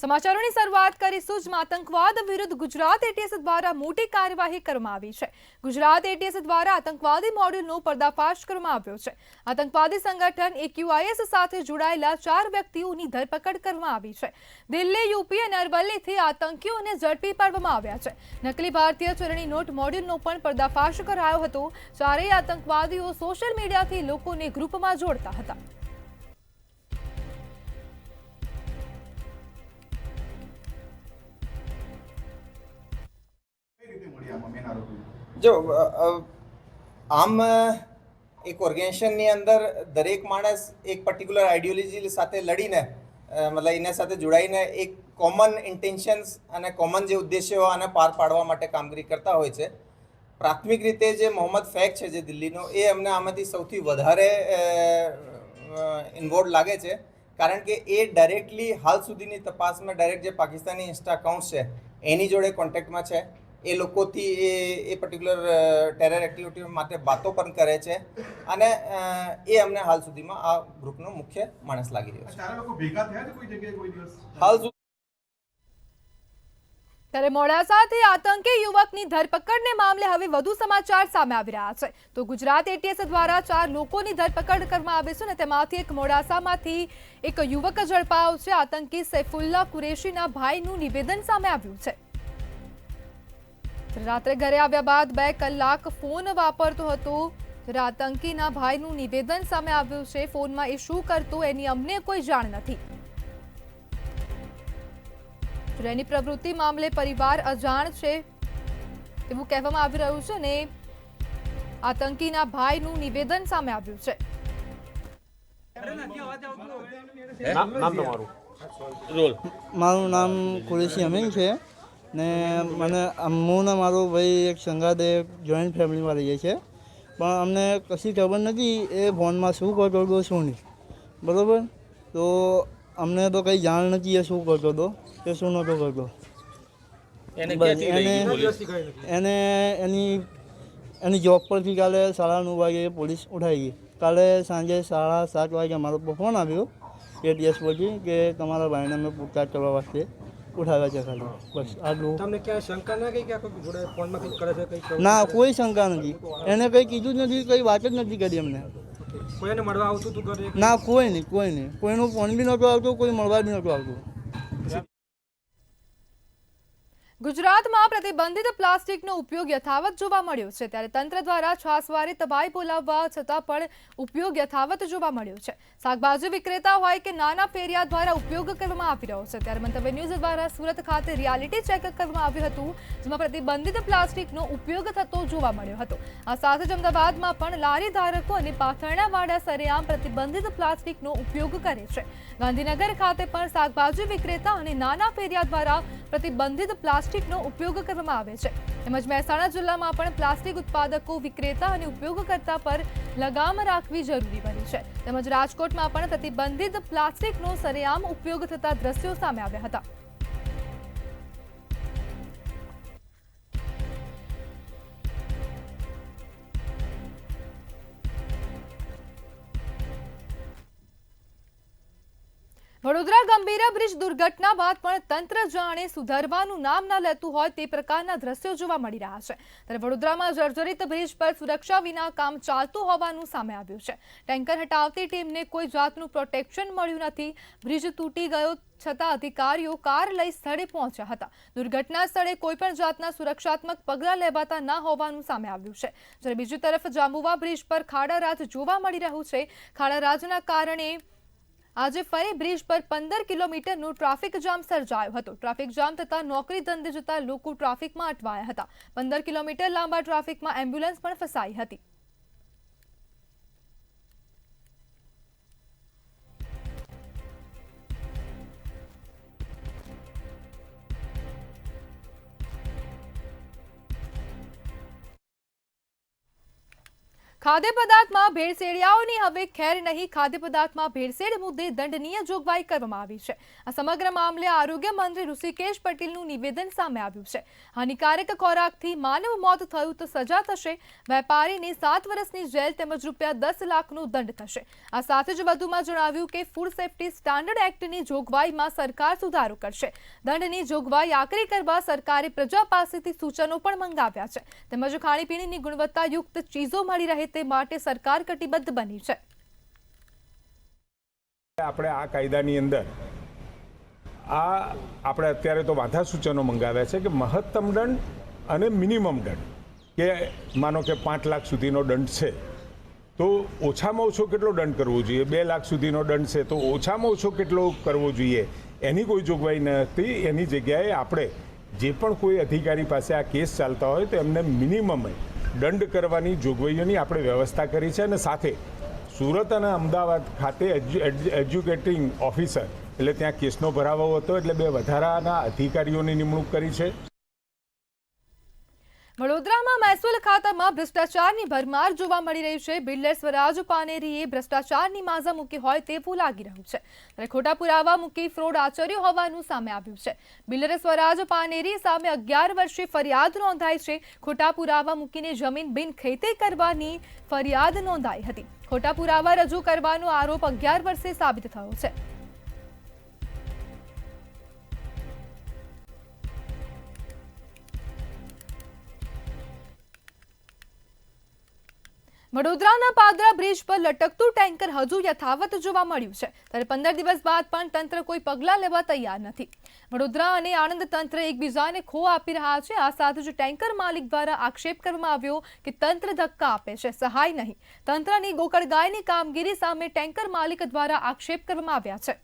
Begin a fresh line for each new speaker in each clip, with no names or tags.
સમાચારોની શરૂઆત કરીશું જ આતંકવાદ વિરુદ્ધ ગુજરાત એટીએસ દ્વારા મોટી કાર્યવાહી કરવામાં આવી છે। ગુજરાત એટીએસ દ્વારા આતંકવાદી મોડ્યુલનો પર્દાફાશ કરવામાં આવ્યો છે। આતંકવાદી સંગઠન એક્યુઆઈએસ સાથે જોડાયેલા 4 વ્યક્તિઓની ધરપકડ કરવામાં આવી છે। દિલ્હી, યુપી અને અરવલ્લીથી આતંકીઓને ઝડપી પાડવામાં આવ્યા છે। નકલી ભારતીય ચલણી નોટ મોડ્યુલનો પણ પર્દાફાશ કરાયો હતો। ચારેય આતંકવાદીઓ સોશિયલ મીડિયાથી લોકોને ગ્રુપમાં જોડતા હતા।
જો આમ એક ઓર્ગેનાઇઝેશનની અંદર દરેક માણસ એક પર્ટિક્યુલર આઈડિયોલોજી સાથે લડીને મતલબ એના સાથે જોડાઈને એક કોમન ઇન્ટેન્શન્સ અને કોમન જે ઉદ્દેશ્યો આને પાર પાડવા માટે કામગીરી કરતા હોય છે। પ્રાથમિક રીતે જે મોહમ્મદ ફૈક છે જે દિલ્હીનો, એ અમને આમાંથી સૌથી વધારે ઇન્વોલ્વ લાગે છે, કારણ કે એ ડાયરેક્ટલી હાલ સુધીની તપાસમાં ડાયરેક્ટ જે પાકિસ્તાની ઇન્સ્ટા અકાઉન્ટ છે એની જોડે કોન્ટેક્ટમાં છે। એ લોકોથી એ પર્ટિક્યુલર ટેરર એક્ટિવિટી માટે વાતો પણ કરે છે અને એ અમને હાલ સુધીમાં આ ગ્રુપનો મુખ્ય માણસ લાગી રહ્યો છે।
ચાર લોકો ભેગા થયા છે કોઈ જગ્યાએ કોઈ દિવસ?
હાલ
ત્યારે મોડાસાથી આતંકી યુવકની ધરપકડને મામલે હવે વધુ સમાચાર સામે આવી રહ્યા છે। તો ગુજરાત એટીએસ દ્વારા 4 લોકોની ધરપકડ કરવામાં આવી છે અને તેમાંથી એક મોડાસામાંથી એક યુવક ઝડપાયો છે। આતંકી સૈફુલ્લા કુરેશીના ભાઈનું નિવેદન સામે આવ્યું છે। રાત્રે ઘરે આવ્યા બાદ 2 કલાક ફોન વાપરતો હતો। આતંકીના ભાઈનું નિવેદન સામે આવ્યું છે। ફોનમાં એ શું કરતો એની અમને કોઈ જાણ નથી। એની પ્રવૃત્તિ મામલે પરિવાર અજાણ છે એવું કહેવામાં આવી રહ્યું છે અને આતંકીના ભાઈનું નિવેદન સામે આવ્યું છે।
મારું નામ કુરેશી અમીન છે ને મને હું ને મારો ભાઈ એક સંગાતે જોઈન્ટ ફેમિલીમાં રહીએ છીએ, પણ અમને કશી ખબર નથી એ ફોનમાં શું કરતો હતો શું નહીં, બરાબર? તો અમને તો કંઈ જાણ નથી એ શું કરતો હતો કે શું નહોતો કરતો। એને એની જોબ પરથી કાલે 9:30 વાગે પોલીસ ઉઠાવી ગઈ। કાલે સાંજે 7:30 વાગે અમારો ફોન આવ્યો એટીએસ પરથી કે તમારા ભાઈને અમે પૂછતાછ કરવા વાસ્તે ઉઠાવ્યા છે ખાલી, બસ આટલું।
તમને ક્યાં શંકા ના ગઈ કે આ કોઈ જોડે ફોનમાં કંઈક કરે છે કંઈક?
ના, કોઈ શંકા નથી, એને કંઈ કીધું જ નથી, કંઈ વાત જ નથી કરી અમને।
કોઈને મળવા આવતું તું ઘરે?
ના, કોઈ નહીં, કોઈનું ફોન બી નહોતો આવતો, કોઈ મળવા બી નહોતું આવતું।
ગુજરાતમાં પ્રતિબંધિત પ્લાસ્ટિકનો ઉપયોગ યથાવત જોવા મળ્યો છે। ત્યારે તંત્ર દ્વારા છાસવારે તબાહી બોલાવવા છતાં પણ ઉપયોગ યથાવત જોવા મળ્યો છે। શાકભાજી વિક્રેતા હોય કે નાના ફેરિયા દ્વારા ઉપયોગ કરવામાં આવી રહ્યો છે। ત્યારે મંતવ્ય ન્યૂઝ દ્વારા સુરત ખાતે રિયાલિટી ચેક કરવામાં આવ્યું હતું, જેમાં પ્રતિબંધિત પ્લાસ્ટિકનો ઉપયોગ થતો જોવા મળ્યો હતો। આ સાથે જ અમદાવાદમાં પણ લારી ધારકો અને પાથરણાવાળા સરેઆમ પ્રતિબંધિત પ્લાસ્ટિકનો ઉપયોગ કરે છે। ગાંધીનગર ખાતે પણ શાકભાજી વિક્રેતા અને નાના ફેરિયા દ્વારા પ્રતિબંધિત પ્લાસ્ટિકનો ઉપયોગ કરવામાં આવે છે। તેમજ મહેસાણા જિલ્લામાં પણ પ્લાસ્ટિક ઉત્પાદકો, વિક્રેતા અને ઉપયોગકર્તા પર લગામ રાખવી જરૂરી બની છે। તેમજ રાજકોટમાં પણ પ્રતિબંધિત પ્લાસ્ટિકનો સરેઆમ ઉપયોગ થતા દ્રશ્યો સામે આવ્યા હતા। વડોદરા ગંભીરા બ્રિજ દુર્ઘટના બાદ પણ તંત્ર જાણે સુધારવાનું નામ ન લેતું હોય તે પ્રકારના દ્રશ્યો જોવા મળી રહ્યા છે। ત્યારે વડોદરામાં જર્જરિત બ્રિજ પર સુરક્ષા વિના કામ ચાલતું હોવાનું સામે આવ્યું છે। ટેન્કર હટાવતી ટીમને કોઈ જાતનું પ્રોટેક્શન મળ્યું નથી। બ્રિજ તૂટી ગયો છતાં અધિકારીઓ કાર લઈ સ્થળે પહોંચ્યા હતા। દુર્ઘટના સ્થળે કોઈપણ જાતના સુરક્ષાત્મક પગલાં લેવાતા ન હોવાનું સામે આવ્યું છે। જ્યારે બીજી તરફ જાંબુવા બ્રિજ પર ખાડારાજ જોવા મળી રહ્યું છે। ખાડારાજના કારણે આજે ફરી બ્રિજ પર 15 કિલોમીટરનો ટ્રાફિક જામ સર્જાયો હતો। ટ્રાફિક જામ થતાં નોકરી ધંધે જતા લોકો ટ્રાફિકમાં અટવાયા હતા। 15 કિલોમીટર લાંબા ટ્રાફિકમાં એમ્બ્યુલન્સ પણ ફસાઈ હતી। ખાદ્ય પદાર્થમાં ભેળસેળિયાઓની હવે ખેર નહીં. ખાદ્ય પદાર્થમાં ભેળસેળ મુદ્દે દંડનીય જોગવાઈ કરવામાં આવી છે. આ સમગ્ર મામલે આરોગ્ય મંત્રી ઋષિકેશ પટેલનું નિવેદન સામે આવ્યું છે. હાનિકારક ખોરાકથી માનવ મોત થયું તો સજા થશે. વેપારીને 7 વર્ષની જેલ તેમજ ₹10 લાખનો દંડ થશે. આ સાથે જ વધુમાં જણાવ્યું કે ફૂડ સેફ્ટી સ્ટાન્ડર્ડ એક્ટની જોગવાઈમાં સરકાર સુધારો કરશે. દંડની જોગવાઈ આકરી કરવા સરકારે પ્રજા પાસેથી સૂચનો પણ મંગાવ્યા છે. તેમજ ખાણીપીણીની ગુણવત્તાયુક્ત ચીજો મળી રહે તે માટે સરકાર કટિબદ્ધ બની છે.
આપણે આ કાયદાની અંદર આપણે અત્યારે તો વાંધા સૂચનો મંગાવ્યા છે કે મહત્તમ દંડ અને મિનિમમ દંડ, કે માનો કે 5 લાખ સુધીનો દંડ છે તો ઓછામાં ઓછો કેટલો દંડ કરવો જોઈએ, 2 લાખ સુધીનો દંડ છે તો ઓછામાં ઓછો કેટલો કરવો જોઈએ, એની કોઈ જોગવાઈ નથી. એની જગ્યાએ આપણે જે પણ કોઈ અધિકારી પાસે આ કેસ ચાલતા હોય તો એમને મિનિમમ દંડ કરવાની જોગવાઈઓની આપણે વ્યવસ્થા કરી છે. અને સાથે સુરત અને અમદાવાદ ખાતે એજ્યુકેટિંગ ઓફિસર એટલે ત્યાં કેસનો ભરાવો હતો એટલે 2 વધારાના અધિકારીઓની નિમણૂક કરી છે.
વડોદરામાં મહેસૂલ ખાતામાં ભ્રષ્ટાચારની ભરમાર જોવા મળી રહી છે. બિલ્ડર સ્વરાજ પાનેરીએ ભ્રષ્ટાચારની માઝા મૂકી હોય તેવું લાગી રહ્યું છે. ત્યારે ખોટા પુરાવા મૂકી ફ્રોડ આચર્યો હોવાનું સામે આવ્યું છે. બિલ્ડર સ્વરાજ પાનેરી સામે 11 વર્ષે ફરિયાદ નોંધાઈ છે. ખોટા પુરાવા મૂકીને જમીન બિનખેતી કરવાની ફરિયાદ નોંધાઈ હતી. ખોટા પુરાવા રજૂ કરવાનો આરોપ 11 વર્ષે સાબિત થયો છે. વડોદરાના પાદરા બ્રિજ પર લટકતું ટેન્કર હજુ યથાવત જોવા મળ્યું છે. ત્યારે 15 દિવસ બાદ પણ તંત્ર કોઈ પગલાં લેવા તૈયાર નથી. વડોદરા અને આણંદ તંત્ર એકબીજાને ખો આપી રહ્યા છે. આ સાથે જ ટેન્કર માલિક દ્વારા આક્ષેપ કરવામાં આવ્યો કે તંત્ર ધક્કા આપે છે, સહાય નહીં. તંત્રની ગોકળગાયની કામગીરી સામે ટેન્કર માલિક દ્વારા આક્ષેપ કરવામાં આવ્યા છે.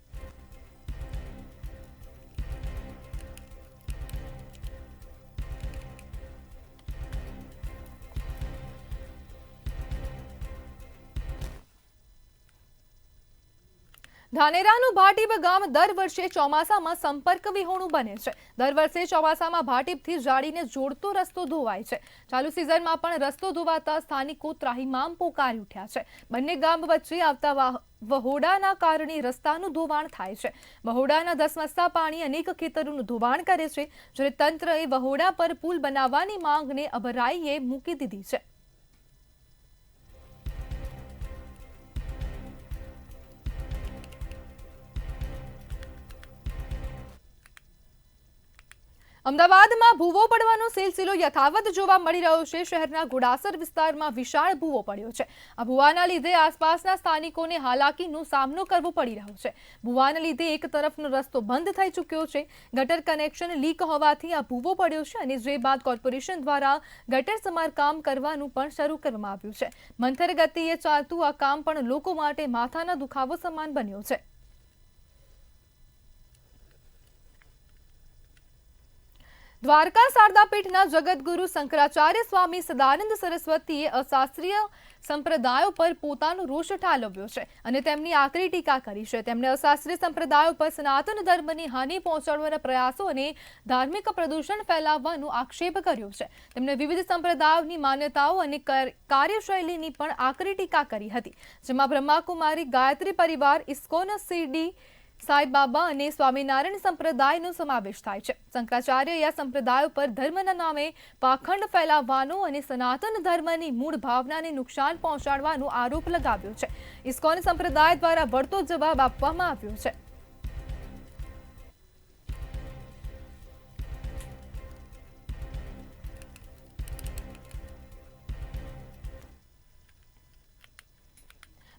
ધાનેરાનું ભાટીપ ગામ દર વર્ષે ચોમાસામાં સંપર્ક વિહોણું બને છે. દર વર્ષે ચોમાસામાં ભાટીપથી જાળીને જોડતો રસ્તો ધોવાય છે. ચાલુ સિઝનમાં પણ રસ્તો ધોવાતા સ્થાનિકો ત્રાહિમામ પોકારી ઉઠ્યા છે. બંને ગામ વચ્ચે આવતા વહોડાના કારણે રસ્તાનું ધોવાણ થાય છે. વહોડાના ધસમસતા પાણી અનેક ખેતરોનું ધોવાણ કરે છે. જ્યારે તંત્રએ વહોડા પર પુલ બનાવવાની માંગને અભરાઈએ મૂકી દીધી છે. અમદાવાદમાં ભૂવો પડવાનો સિલસિલો યથાવત જોવા મળી રહ્યો છે. શહેરના ઘોડાસર વિસ્તારમાં વિશાળ ભૂવો પડ્યો છે. આ ભૂવાના લીધે આસપાસના સ્થાનિકોને હાલાકીનો સામનો કરવો પડી રહ્યો છે. ભૂવાના લીધે એક તરફનો રસ્તો બંધ થઈ ચૂક્યો છે. ગટર કનેક્શન લીક હોવાથી આ ભૂવો પડ્યો છે અને જે બાદ કોર્પોરેશન દ્વારા ગટર સમારકામ કરવાનું પણ શરૂ કરવામાં આવ્યું છે. મંથર ગતિએ ચાલતું આ કામ પણ લોકો માટે માથાના દુખાવો સમાન બન્યો છે. દ્વારકા શારદાપીઠના જગતગુરુ શંકરાચાર્ય સ્વામી સદાનંદ સરસ્વતીએ અશાસ્ત્રીય સંપ્રદાયો પર પોતાનો રોષ ઠાલવ્યો છે અને તેમની આકરી ટીકા કરી છે. તેમણે અશાસ્ત્રીય સંપ્રદાયો પર સનાતન ધર્મની હાનિ પહોંચાડવાના પ્રયાસો અને ધાર્મિક પ્રદૂષણ ફેલાવવાનો આક્ષેપ કર્યો છે. તેમણે વિવિધ સંપ્રદાયોની માન્યતાઓ અને કાર્યશૈલીની પણ આકરી ટીકા કરી હતી, જેમાં બ્રહ્માકુમારી, ગાયત્રી પરિવાર, ઇસ્કોન, શિરડી સાંઈબાબા અને સ્વામિનારાયણ સંપ્રદાયનો સમાવેશ થાય છે. શંકરાચાર્યએ આ સંપ્રદાયો પર ધર્મના નામે પાખંડ ફેલાવવાનો અને સનાતન ધર્મની મૂળ ભાવનાને નુકસાન પહોંચાડવાનો આરોપ લગાવ્યો છે. ઇસ્કોન સંપ્રદાય દ્વારા વળતો જવાબ આપવામાં આવ્યો છે.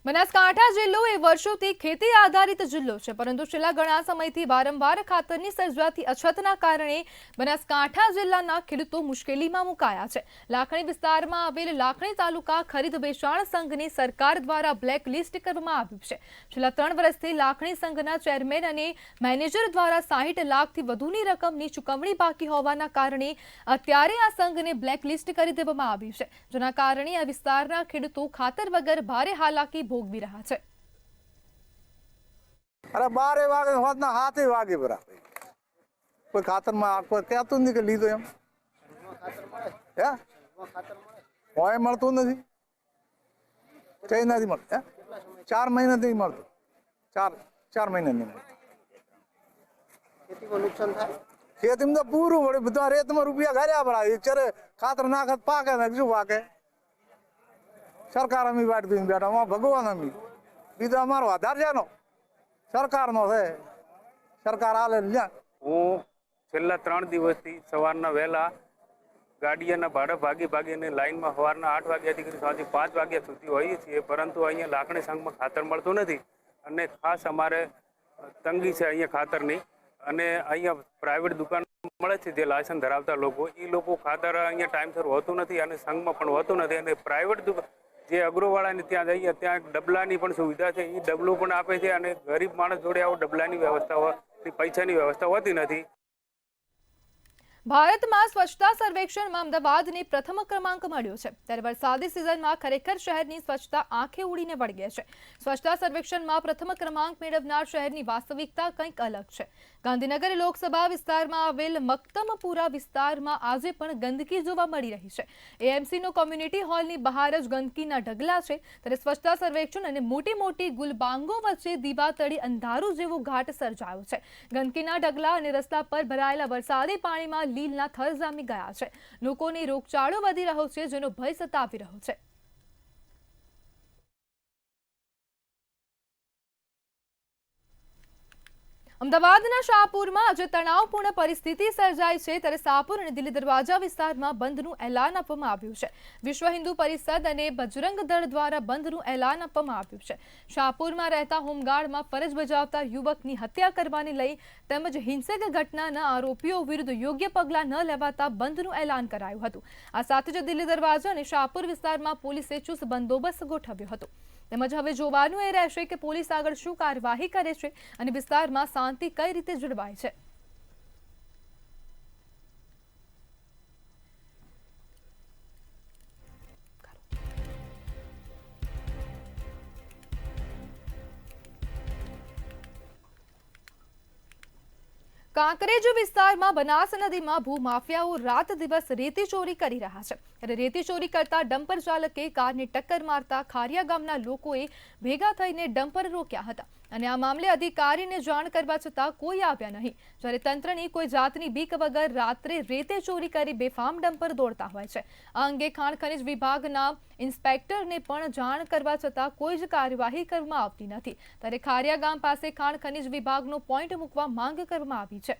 બનાસકાંઠા જિલ્લો એ વર્ષોથી ખેતી આધારિત જિલ્લો છે, પરંતુ છેલ્લા ઘણા સમયથી વારંવાર ખાતરની સર્જાતી અછતના કારણે બનાસકાંઠા જિલ્લાના ખેડૂતો મુશ્કેલીમાં મુકાયા છે. લાખણી વિસ્તારમાં આવેલ લાખણી તાલુકા ખરીદ વેચાણ સંઘને સરકાર દ્વારા બ્લેક લિસ્ટ કરવામાં આવ્યું છે. છેલ્લા 3 વર્ષથી લાખણી સંઘના ચેરમેન અને મેનેજર દ્વારા 60 લાખથી વધુની રકમની ચૂકવણી બાકી હોવાના કારણે અત્યારે આ સંઘને બ્લેક લિસ્ટ કરી દેવામાં આવ્યું છે, જેના કારણે આ વિસ્તારના ખેડૂતો ખાતર વગર ભારે હાલાકી ભોગવી રહ્યા છે.
અરે 12 વાગે હોતના 7 વાગે બરાબર કોઈ ખાતરમાં કોઈ કહેતું નથી કે લીધો એમ હે કોઈ મળતું નથી. તે નથી મળતું. 4 મહિનાથી મળતું. 4 મહિના નહીં મળતું. ખેતીમાં તો પૂરું વળી બધા રેતમાં રૂપિયા ઘર્યા પડા. ચરે ખાતર નાખત પાકે ને શું પાકે. સરકાર અમી વાટ દઈને બેઠા, ભગવાન અમી બીજો અમારો આધાર છે નો સરકારનો છે. સરકાર આલે લ્યા.
હું છેલ્લા 3 દિવસથી સવારના વહેલા ગાડીઓના ભાડા ભાગીને લાઈનમાં સવારના 8 વાગ્યાથી કરી સાંજે 5 વાગ્યા સુધી હોઈએ છીએ, પરંતુ અહીંયા લાખણી સંઘમાં ખાતર મળતું નથી અને ખાસ અમારે તંગી છે અહીંયા ખાતરની. અને અહીંયા પ્રાઇવેટ દુકાન મળે છે જે લાયસન્સ ધરાવતા લોકો, એ લોકો ખાતર અહીંયા ટાઈમસર હોતું નથી અને સંઘમાં પણ હોતું નથી. અને પ્રાઇવેટ જે અગ્રોવાળાને ત્યાં જઈએ ત્યાં ડબલાની પણ સુવિધા છે, એ ડબલું પણ આપે છે અને ગરીબ માણસ જોડે આવો ડબલાની વ્યવસ્થા પૈસાની વ્યવસ્થા હોતી નથી.
ભારતમાં સ્વચ્છતા સર્વેક્ષણમાં અમદાવાદને પ્રથમ ક્રમાંક મળ્યો છે, ત્યારે વરસાદી સિઝનમાં ખરેખર શહેરની સ્વચ્છતા આંખે ઉડીને વળગે છે. સ્વચ્છતા સર્વેક્ષણમાં પ્રથમ ક્રમાંક મેળવનાર શહેરની વાસ્તવિકતા કંઈક અલગ છે. ગાંધીનગર લોકસભા વિસ્તારમાં આવેલ મક્તમપુરા વિસ્તારમાં આજે પણ ગંદકી જોવા મળી રહી છે. એએમસીનો કોમ્યુનિટી હોલની બહાર જ ગંદકીના ઢગલા છે, ત્યારે સ્વચ્છતા સર્વેક્ષણ અને મોટી મોટી ગુલબાંગો વચ્ચે દીવાતળી અંધારું જેવો ઘાટ સર્જાયો છે. ગંદકીના ઢગલા અને રસ્તા પર ભરાયેલા વરસાદી પાણીમાં લીલના થર જામી ગયા છે. લોકોને રોગચાળો વધી રહ્યો છે, જેનો ભય સતાવી રહ્યો છે. અમદાવાદના શાહપુરમાં આજે તણાવપૂર્ણ પરિસ્થિતિ સર્જાઈ છે, ત્યારે શાહપુર અને દિલ્હી દરવાજા વિસ્તારમાં બંધનું એલાન આપવામાં આવ્યું છે. વિશ્વ હિન્દુ પરિષદ અને બજરંગ દળ દ્વારા બંધનું એલાન આપવામાં આવ્યું છે. શાહપુરમાં રહેતા હોમગાર્ડમાં ફરજ બજાવતા યુવકની હત્યા કરવાને લઈ તેમજ હિંસક ઘટનાના આરોપીઓ વિરુદ્ધ યોગ્ય પગલાં ન લેવાતા બંધનું એલાન કરાયું હતું. આ સાથે જ દિલ્હી દરવાજા અને શાહપુર વિસ્તારમાં પોલીસે ચુસ્ત બંદોબસ્ત ગોઠવ્યો હતો. તેમજ હવે જોવાનું એ રહેશે કે પોલીસ આગળ શું કાર્યવાહી કરે છે અને વિસ્તારમાં શાંતિ કઈ રીતે જળવાય છે. કાંકરેજ વિસ્તારમાં બનાસ નદીમાં ભૂમાફિયાઓ રાત દિવસ રેતી ચોરી કરી રહ્યા છે, ત્યારે રેતી ચોરી કરતા ડમ્પર ચાલકે કારને ટક્કર મારતા ખારિયા ગામના લોકોએ ભેગા થઈને ડમ્પર રોક્યા હતા અને આ મામલે અધિકારીને જાણ કરવા છતાં કોઈ આવ્યા નહીં. જ્યારે તંત્રની કોઈ જાતની બીક વગર રાત્રે રેતી ચોરી કરી બેફામ ડમ્પર દોડતા હોય છે. આ અંગે ખાણ ખનીજ વિભાગના ઇન્સ્પેક્ટરને પણ જાણ કરવા છતાં કોઈ જ કાર્યવાહી કરવામાં આવતી નથી. ત્યારે ખારિયા ગામ પાસે ખાણ ખનીજ વિભાગનો પોઈન્ટ મૂકવા માંગ કરવામાં આવી છે.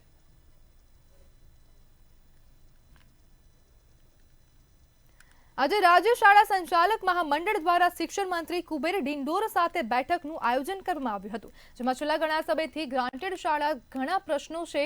આજે રાજ્ય શાળા સંચાલક મહામંડળ દ્વારા શિક્ષણ મંત્રી કુબેર ડિંડોર સાથે બેઠકનું આયોજન કરવામાં આવ્યું હતું, જેમાં છેલ્લા ઘણા સમયથી ગ્રાન્ટેડ શાળા ઘણા પ્રશ્નો છે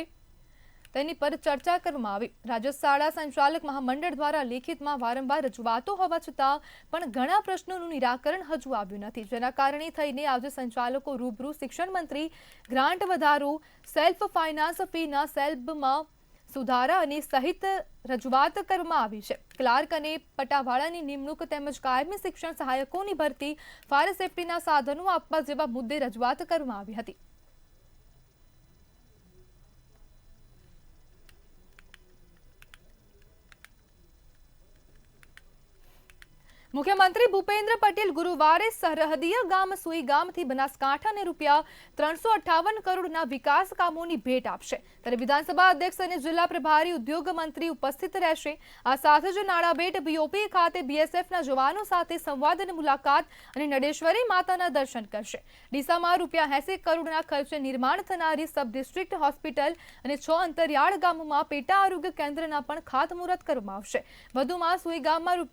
તેની પર ચર્ચા કરવામાં આવી. રાજ્ય શાળા સંચાલક મહામંડળ દ્વારા લેખિતમાં વારંવાર રજૂઆતો હોવા છતાં પણ ઘણા પ્રશ્નોનું નિરાકરણ હજુ આવ્યું નથી, જેના કારણે થઈને આજે સંચાલકો રૂબરૂ શિક્ષણ મંત્રી ગ્રાન્ટ વધારો, સેલ્ફ ફાઇનાન્સ ફીના સ્લેબમાં સુધારા અને સહિત રજૂઆત કરવામાં આવી છે. ક્લાર્ક અને પટાવાળાની નિમણૂક તેમજ કાયમી શિક્ષણ સહાયકોની ભરતી, ફાયર સેફટીના સાધનો આપવા જેવા મુદ્દે રજૂઆત કરવામાં આવી હતી. મુખ્યમંત્રી ભૂપેન્દ્ર પટેલ ગુરુવારે સરહદીય ગામ સુઈગામથી બનાસકાંઠાને ₹358 કરોડના વિકાસ કામોની ભેટ આપશે, ત્યારે વિધાનસભા અધ્યક્ષ અને જિલ્લા પ્રભારી ઉદ્યોગ મંત્રી ઉપસ્થિત રહેશે. આ સાથે જ નાણાબેટ બીઓપી ખાતે બીએસએફના જવાનો સાથે સંવાદ અને મુલાકાત અને નડેશ્વરી માતાના દર્શન કરશે. ડીસામાં ₹80 કરોડના ખર્ચે નિર્માણ થનારી સબ ડિસ્ટ્રિક્ટ હોસ્પિટલ અને 6 અંતરિયાળ ગામોમાં પેટા આરોગ્ય કેન્દ્રના પણ ખાતમુહૂર્ત કરવામાં આવશે. વધુમાં સુઈગામમાં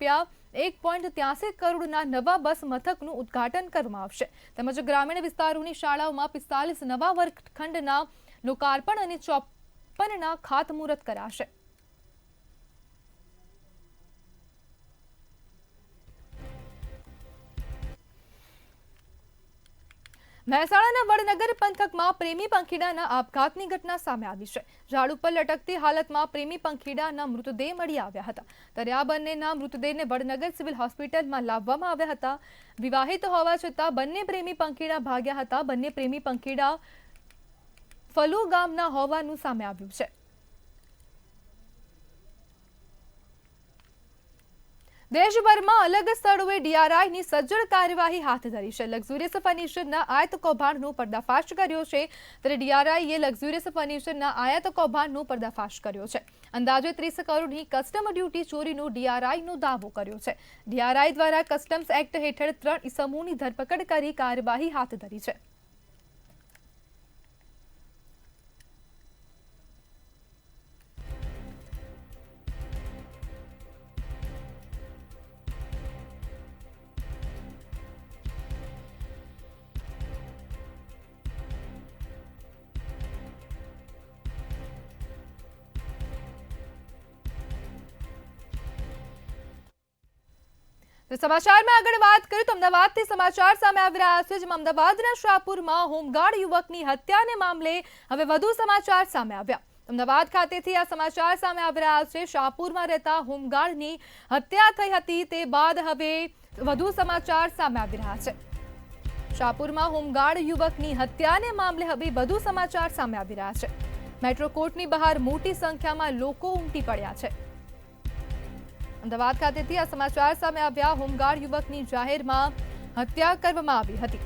₹1.83 કરોડના નવા બસ મથકનું ઉદ્ઘાટન કરવામાં આવશે, તેમજ ગ્રામીણ વિસ્તારોની શાળાઓમાં 45 નવા વર્ગખંડના લોકાર્પણ અને 54ના ખાતમુહૂર્ત કરાશે. મહેસાણાના વડનગર પંથકમાં પ્રેમી પંખીડાના આપઘાતની ઘટના સામે આવી છે. ઝાડ ઉપર લટકતી હાલતમાં પ્રેમી પંખીડાના મૃતદેહ મળી આવ્યા હતા, ત્યારે આ બંનેના મૃતદેહને વડનગર સિવિલ હોસ્પિટલમાં લાવવામાં આવ્યા હતા. વિવાહિત હોવા છતાં બંને પ્રેમી પંખીડા ભાગ્યા હતા. બંને પ્રેમી પંખીડા ફલુ ગામના હોવાનું સામે આવ્યું છે. દેશભરમાં અલગ સ્થળોએ ડીઆરઆઈની સજ્જડ કાર્યવાહી હાથ ધરી છે. લક્ઝુરિયસ ફર્નિચરના આયાત કૌભાંડનો પર્દાફાશ કર્યો છે. ત્યારે ડીઆરઆઈએ લક્ઝુરિયસ ફર્નિચરના આયાત કૌભાંડનો પર્દાફાશ કર્યો છે. અંદાજે 30 કરોડની કસ્ટમ ડ્યુટી ચોરીનો ડીઆરઆઈનો દાવો કર્યો છે. ડીઆરઆઈ દ્વારા કસ્ટમ્સ એક્ટ હેઠળ 3 ઇસમોની ધરપકડ કરી કાર્યવાહી હાથ ધરી છે. સમાચારમાં આગળ વાત કરીએ તો અમદાવાદથી સમાચાર સામે આવી રહ્યા છે, જેમાં અમદાવાદના શાહપુરમાં હોમગાર્ડ યુવકની હત્યાને મામલે હવે વધુ સમાચાર સામે આવ્યા. અમદાવાદ ખાતેથી આ સમાચાર સામે આવી રહ્યા છે. શાહપુરમાં રહેતા હોમગાર્ડની હત્યા થઈ હતી, તે બાદ હવે વધુ સમાચાર સામે આવી રહ્યા છે. શાહપુરમાં હોમગાર્ડ યુવકની હત્યાને મામલે હવે વધુ સમાચાર સામે આવી રહ્યા છે. મેટ્રો કોર્ટની બહાર મોટી સંખ્યામાં લોકો ઉમટી પડ્યા છે. અમદાવાદ ખાતેથી આ સમાચાર સામે આવ્યા. હોમગાર્ડ યુવકની જાહેરમાં હત્યા કરવામાં આવી હતી.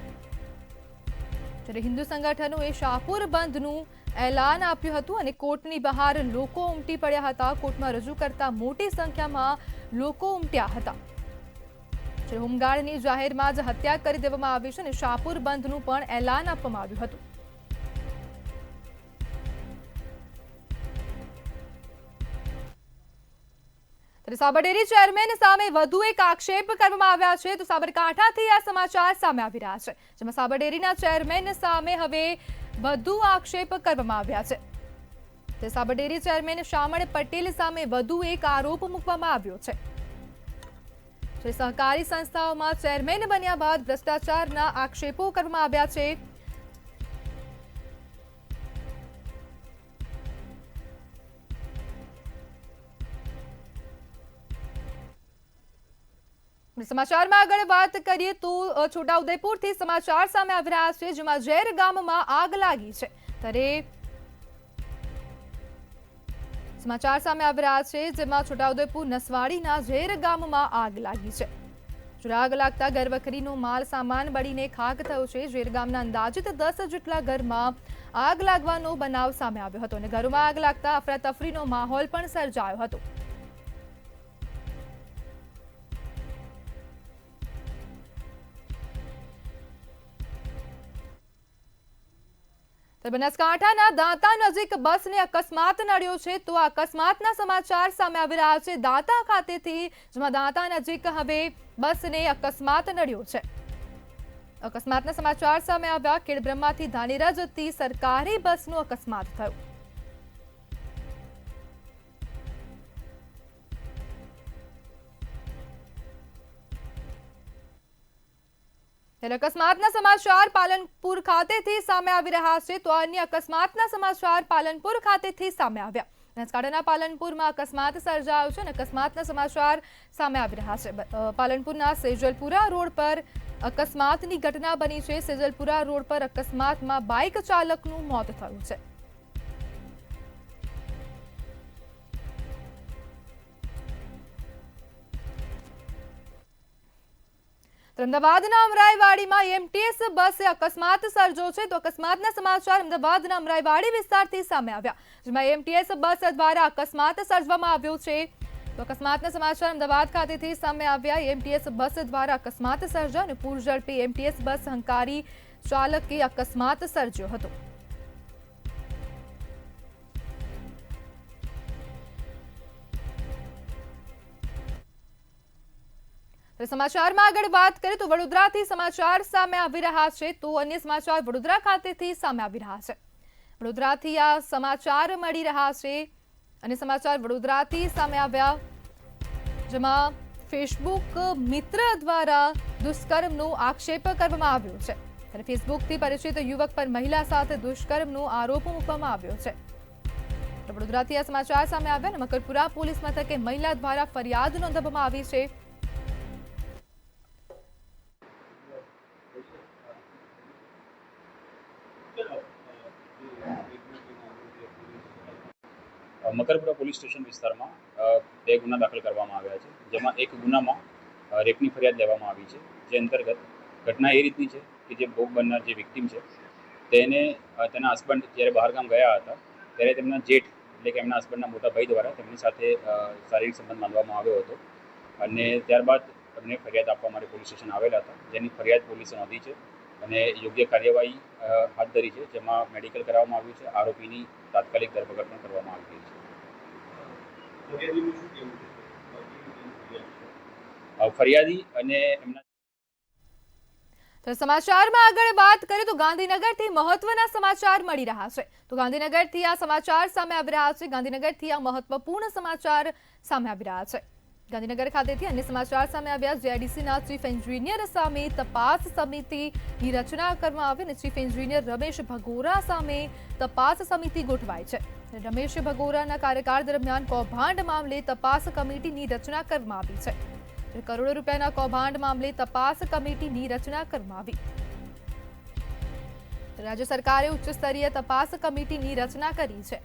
જ્યારે હિન્દુ સંગઠનોએ શાહપુર બંધનું એલાન આપ્યું હતું અને કોર્ટની બહાર લોકો ઉમટી પડ્યા હતા. કોર્ટમાં રજૂ કરતા મોટી સંખ્યામાં લોકો ઉમટ્યા હતા. જ્યારે હોમગાર્ડની જાહેરમાં જ હત્યા કરી દેવામાં આવી છે અને શાહપુર બંધનું પણ એલાન આપવામાં આવ્યું હતું. સાબરડેરી ચેરમેન સામે વધુ એક આક્ષેપ કરવામાં આવ્યા છે. તો સાબરકાંઠાથી આ સમાચાર સામે આવી રહ્યા છે, જેમાં સાબરડેરીના ચેરમેન સામે હવે વધુ આક્ષેપ કરવામાં આવ્યા છે. તે સાબરડેરી ચેરમેન શામળ પટેલ સામે વધુ એક આરોપ મૂકવામાં આવ્યો છે. જે સહકારી સંસ્થાઓમાં ચેરમેન બન્યા બાદ ભ્રષ્ટાચારના આક્ષેપો કરવામાં આવ્યા છે. સમાચારમાં આગળ વાત કરીએ તો છોટાઉદેપુરથી સમાચાર સામે આવી રહ્યા છે, જેમાં ઝેર ગામમાં આગ લાગી છે. ત્યારે સમાચાર સામે આવી રહ્યા છે, જેમાં છોટાઉદેપુર નસવાડીના ઝેર ગામમાં આગ લાગી છે. આગ લાગતા ઘરવખરીનો માલ સામાન બળીને ખાક થયો છે. ઝેર ગામના અંદાજિત 10 જેટલા ઘરમાં આગ લાગવાનો બનાવ સામે આવ્યો હતો અને ઘરોમાં આગ લાગતા અફરાતફરીનો માહોલ પણ સર્જાયો હતો. બનાસકાંઠાના દાંતા નજીક બસને અકસ્માત નડ્યો છે. તો આ અકસ્માતના સમાચાર સામે આવી રહ્યા છે દાંતા ખાતેથી, જેમાં દાંતા નજીક હવે બસને અકસ્માત નડ્યો છે. અકસ્માતના સમાચાર સામે આવ્યા. ખેડબ્રહ્માથી ધાનેરા જતી સરકારી બસનો અકસ્માત થયો. અકસ્માતના સમાચાર પાલનપુર ખાતેથી સામે આવી રહ્યા છે. તો અન્ય અકસ્માતના સમાચાર પાલનપુર ખાતેથી સામે આવ્યા. બનાસકાંઠાના પાલનપુરમાં અકસ્માત સર્જાયો છે અને અકસ્માતના સમાચાર સામે આવી રહ્યા છે. પાલનપુરના સેજલપુરા રોડ પર અકસ્માતની ઘટના બની છે. સેજલપુરા રોડ પર અકસ્માતમાં બાઇક ચાલકનું મોત થયું છે. અમદાવાદના અમરાઈવાડીમાં એમટીએસ બસે અકસ્માત સર્જો છે. તો અકસ્માતના સમાચાર અમદાવાદના અમરાઈવાડી વિસ્તારથી સામે આવ્યા, જેમાં એમટીએસ બસ દ્વારા અકસ્માત સર્જવામાં આવ્યો છે. તો અકસ્માતના સમાચાર અમદાવાદ ખાતેથી સામે આવ્યા. એમટીએસ બસ દ્વારા અકસ્માત સર્જ્યો અને પૂરઝડપી એમટીએસ બસ હંકારી ચાલકે અકસ્માત સર્જ્યો હતો. સમાચારમાં આગળ વાત કરીએ તો વડોદરાથી સમાચાર સામે આવી રહ્યા છે. તો અન્ય સમાચાર વડોદરા ખાતેથી સામે આવી રહ્યા છે. વડોદરાથી આ સમાચાર મળી રહ્યા છે અને સમાચાર વડોદરાથી સામે આવ્યા, જેમાં ફેસબુક મિત્ર દ્વારા દુષ્કર્મનો આક્ષેપ કરવામાં આવ્યો છે. અને ફેસબુકથી પરિચિત યુવક પર મહિલા સાથે દુષ્કર્મનો આરોપ મૂકવામાં આવ્યો છે. વડોદરાથી આ સમાચાર સામે આવ્યા અને મકરપુરા પોલીસ મથકે મહિલા દ્વારા ફરિયાદ નોંધવામાં આવી છે.
મકરપુરા પોલીસ સ્ટેશન વિસ્તારમાં 2 ગુના દાખલ કરવામાં આવ્યા છે, જેમાં એક ગુનામાં રેપની ફરિયાદ લેવામાં આવી છે. જે અંતર્ગત ઘટના એ રીતની છે કે જે ભોગ બનનાર જે વિક્ટિમ છે તેને તેના હસબન્ડ જ્યારે બહારગામ ગયા હતા ત્યારે તેમના જેઠ એટલે કે એમના હસબન્ડના મોટા ભાઈ દ્વારા તેમની સાથે શારીરિક સંબંધ બાંધવામાં આવ્યો હતો અને ત્યારબાદ એમને ફરિયાદ આપવા માટે પોલીસ સ્ટેશન આવેલા હતા, જેની ફરિયાદ પોલીસે નોંધી છે અને યોગ્ય કાર્યવાહી હાથ ધરી છે, જેમાં મેડિકલ કરાવવામાં આવ્યું છે. આરોપીની તાત્કાલિક ધરપકડ પણ કરવામાં આવી છે. ફરિયાદી અને એમના
તો સમાચારમાં આગળ વાત કરીએ તો ગાંધીનગરથી મહત્વના સમાચાર મળી રહ્યા છે. તો ગાંધીનગરથી આ સમાચાર સામે આવી રહ્યા છે. ગાંધીનગરથી આ મહત્વપૂર્ણ સમાચાર સામે આવી રહ્યા છે. ગાંધીનગર ખાતેથી અન્ય સમાચાર સામે આવ્યા. જીઆઈડીસીના ચીફ એન્જિનિયર સામે તપાસ સમિતિની રચના કરવામાં આવી અને ચીફ એન્જિનિયર રમેશ ભગોરા સામે તપાસ સમિતિ ગોઠવાઈ છે. રમેશ ભગોરાના કાર્યકાળ દરમિયાન કૌભાંડ મામલે તપાસ કમિટીની રચના કરવામાં આવી છે. કરોડો રૂપિયાના કૌભાંડ મામલે તપાસ કમિટીની રચના કરવામાં આવી. રાજ્ય સરકારે ઉચ્ચ સ્તરીય તપાસ કમિટીની રચના કરી છે.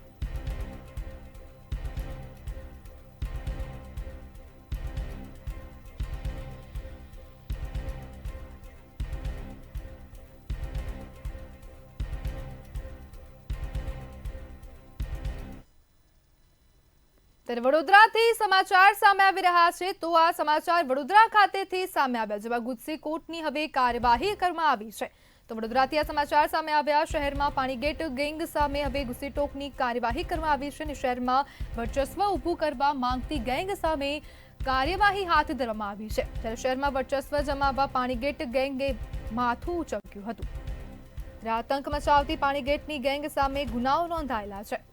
ત્યારે વડોદરાથી સમાચાર સામે આવી રહ્યા છે. તો આ સમાચાર વડોદરા ખાતેથી સામે આવ્યા, જેમાં ગુજસી કોર્ટની હવે કાર્યવાહી કરવામાં આવી છે. તો વડોદરાથી આ સમાચાર સામે આવ્યા. શહેરમાં પાણીગેટ ગેંગ સામે હવે ગુસ્સીટોકની કાર્યવાહી કરવામાં આવી છે અને શહેરમાં વર્ચસ્વ ઊભું કરવા માંગતી ગેંગ સામે કાર્યવાહી હાથ ધરવામાં આવી છે. ત્યારે શહેરમાં વર્ચસ્વ જમાવવા પાણીગેટ ગેંગે માથું ઉચક્યું હતું. આતંક મચાવતી પાણીગેટની ગેંગ સામે ગુનાઓ નોંધાયેલા છે.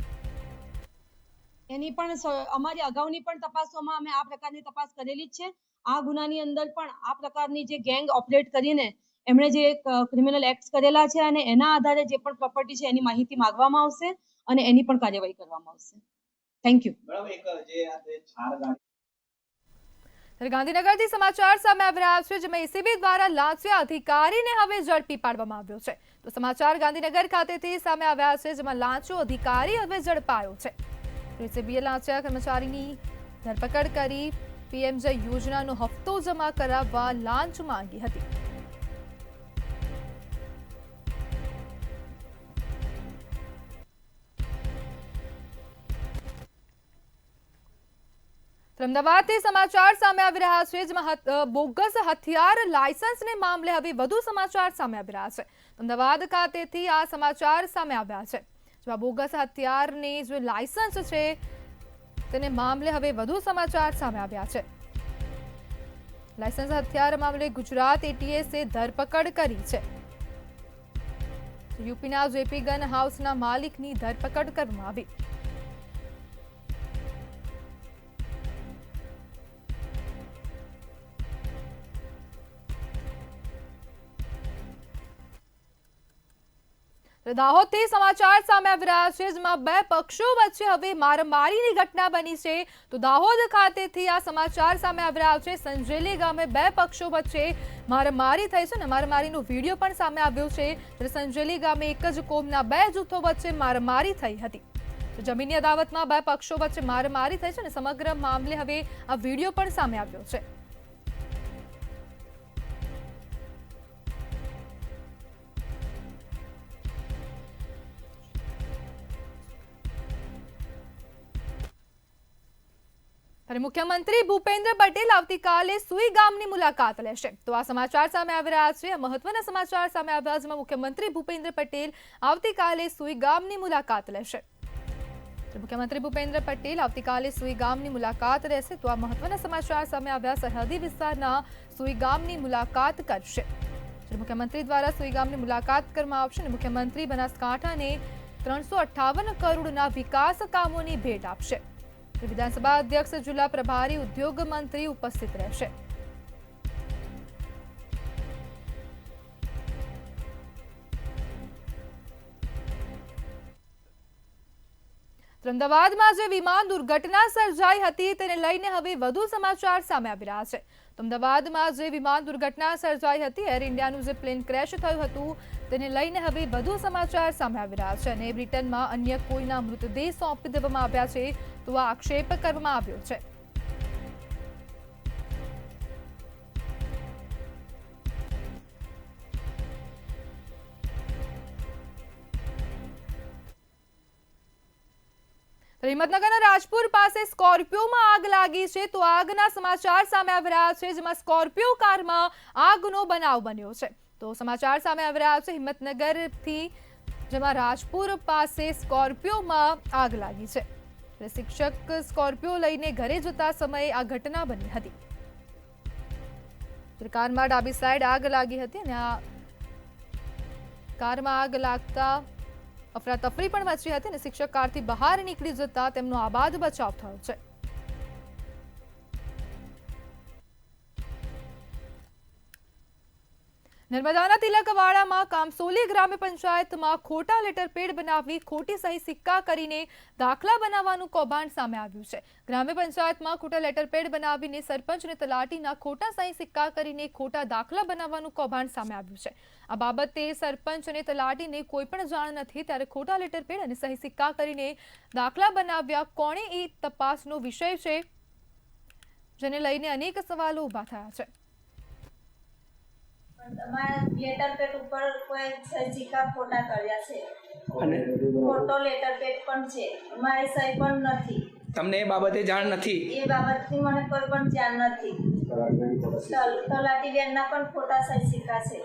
એની પણ અમારી અગાઉની પણ તપાસોમાં અમે આ પ્રકારની તપાસ કરેલી જ છે. આ ગુનાની અંદર પણ આ પ્રકારની જે ગેંગ ઓપરેટ કરીને એમણે જે ક્રિમિનલ એક્ટ કરેલા છે અને એના આધારે જે પણ પ્રોપર્ટી છે એની માહિતી માંગવામાં આવશે અને એની પણ કાર્યવાહી કરવામાં આવશે. Thank you.
ગાંધીનગરથી સમાચાર સામે આવી રહ્યા છે, જેમાં એસીબી દ્વારા લાંચિયા અધિકારીને હવે ઝડપી પાડવામાં આવ્યો છે. તો સમાચાર ગાંધીનગર ખાતેથી સામે આવ્યા છે, જેમાં લાંચો અધિકારી હવે ઝડપાયો છે. એસીબીએ લાંચિયા કર્મચારીની ધરપકડ કરી પીએમજય યોજનાનો હપ્તો જમા કરાવવા લાંચ માંગી હતી. અમદાવાદથી સમાચાર સામે આવી રહ્યા છે, જેમાં બોગસ હથિયાર લાયસન્સને મામલે હવે વધુ સમાચાર સામે આવી રહ્યા છે. અમદાવાદ ખાતેથી આ સમાચાર સામે આવ્યા છે, જેમાં બોગસ હથિયારને જે લાયસન્સ છે તેને મામલે હવે વધુ સમાચાર સામે આવ્યા છે. લાયસન્સ હથિયાર મામલે ગુજરાત એટીએસે ધરપકડ કરી છે. યુપીના જેપી ગન હાઉસના માલિકની ધરપકડ કરવામાં આવી. દાહોદથી સમાચાર સામે આવી રહ્યા છે, જેમાં બે પક્ષો વચ્ચે હવે મારામારીની ઘટના બની છે. તો દાહોદ ખાતેથી આ સમાચાર સામે આવી રહ્યા છે. સંજેલી ગામે બે પક્ષો વચ્ચે મારામારી થઈ છે અને મારામારીનો વિડીયો પણ સામે આવ્યો છે. સંજેલી ગામે એક જ કોમના બે જૂથો વચ્ચે મારામારી થઈ હતી. તો જમીનની અદાવતમાં બે પક્ષો વચ્ચે મારામારી થઈ છે અને સમગ્ર મામલે હવે આ વિડીયો પણ સામે આવ્યો છે. મુખ્યમંત્રી ભૂપેન્દ્ર પટેલ આવતીકાલે સુઈ ગામની મુલાકાત લેશે. તો આ સમાચાર સામે આવી રહ્યા છે. મહત્વના સમાચાર સામે આવ્યા, જેમાં મુખ્યમંત્રી ભૂપેન્દ્ર પટેલ આવતીકાલે સુઈ ગામની મુલાકાત લેશે. મુખ્યમંત્રી ભૂપેન્દ્ર પટેલ આવતીકાલે સુઈ ગામની મુલાકાત લેશે. તો આ મહત્વના સમાચાર સામે આવ્યા. સરહદી વિસ્તારના સુઈ ગામની મુલાકાત કરશે. મુખ્યમંત્રી દ્વારા સુઈ ગામની મુલાકાત કરવામાં આવશે અને મુખ્યમંત્રી બનાસકાંઠાને 358 કરોડના વિકાસ કામોની ભેટ આપશે. વિધાનસભા અધ્યક્ષ જિલ્લા પ્રભારી ઉદ્યોગ મંત્રી ઉપસ્થિત રહેશે. અમદાવાદમાં જે વિમાન દુર્ઘટના સર્જાઈ હતી તેને લઈને હવે વધુ સમાચાર સામે આવી રહ્યા છે. અમદાવાદમાં જે વિમાન દુર્ઘટના સર્જાઈ હતી, એર ઇન્ડિયાનું જે પ્લેન ક્રેશ થયું હતું તેને લઈને હવે વધુ સમાચાર સામે આવી રહ્યા છે અને બ્રિટનમાં અન્ય કોઈના મૃતદેહ સોંપી દેવામાં આવ્યા છે તો આ આક્ષેપ કરવામાં આવ્યો છે. હિંમતનગરના રાજપુર પાસે સ્કોર્પિયોમાં આગ લાગી છે તો આગના સમાચાર સામે આવી રહ્યા છે જેમાં સ્કોર્પિયો કારમાં આગનો બનાવ બન્યો છે. તો સમાચાર સામે આવી રહ્યા છે હિંમતનગરથી જેમાં રાજપુર પાસે સ્કોર્પિયોમાં આગ લાગી છે. શિક્ષક સ્કોર્પિયો લઈને ઘરે જતા સમયે આ ઘટના બની હતી. કારમાં ડાબી સાઈડ આગ લાગી હતી અને આ કારમાં આગ લાગતા અફરાતફરી પણ મચી હતી અને શિક્ષક કારથી બહાર નીકળી જતા તેમનો આબાદ બચાવ થયો છે. નર્મદાના તિલકવાડામાં કામસોલી ગ્રામ્ય પંચાયતમાં ખોટા લેટરપેડ બનાવી ખોટી સહી સિક્કા કરીને દાખલા બનાવવાનું કૌભાંડ સામે આવ્યું છે. ગ્રામ્ય પંચાયતમાં ખોટા લેટરપેડ બનાવીને સરપંચ અને તલાટીના ખોટા સહી સિક્કા કરીને ખોટા દાખલા બનાવવાનું કૌભાંડ સામે આવ્યું છે. આ બાબતે સરપંચ અને તલાટીને કોઈ પણ જાણ નથી ત્યારે ખોટા લેટરપેડ અને સહી સિક્કા કરીને દાખલા બનાવ્યા કોણે એ તપાસનો વિષય છે જેને લઈને અનેક સવાલો ઊભા થયા છે.
તમારા લેટર પેડ ઉપર કોઈ સહી સિક્કા ખોટા કર્યા છે અને ખોટો લેટર પેડ પણ છે. અમારી સહી પણ નથી.
તમને એ બાબતે જાણ નથી?
એ બાબતની મને કોઈ પણ જાણ નથી. તલાટી બેનના પણ ખોટા સહી સિક્કા છે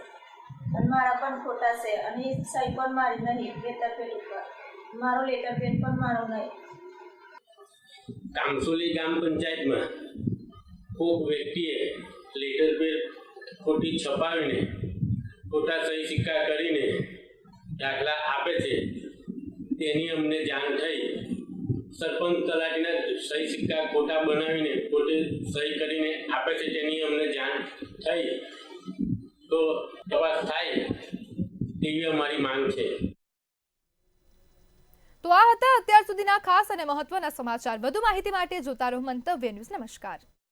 અને મારા પણ ખોટા છે અને એ સહી પણ મારી નહીં લેટર પેડ ઉપર. મારો લેટર પેડ પણ મારો નહીં.
કામસોલી ગ્રામ પંચાયતમાં કોઈક વ્યક્તિએ લેટર પેડ ખોટી છપાવીને ખોટા સહી સિક્કા કરીને દાખલા આપે છે તેની અમને જાણ થઈ. સરપંચ તલાટીના સહી સિક્કા ખોટા બનાવીને ખોટી સહી કરીને આપે છે તેની અમને જાણ થઈ તો તપાસ થાય તેવી અમારી માંગ છે.
તો આ હતા અત્યાર સુધીના ખાસ અને મહત્વના સમાચાર. વધુ માહિતી માટે જોતા રહો મંતવ્ય ન્યૂઝ. નમસ્કાર.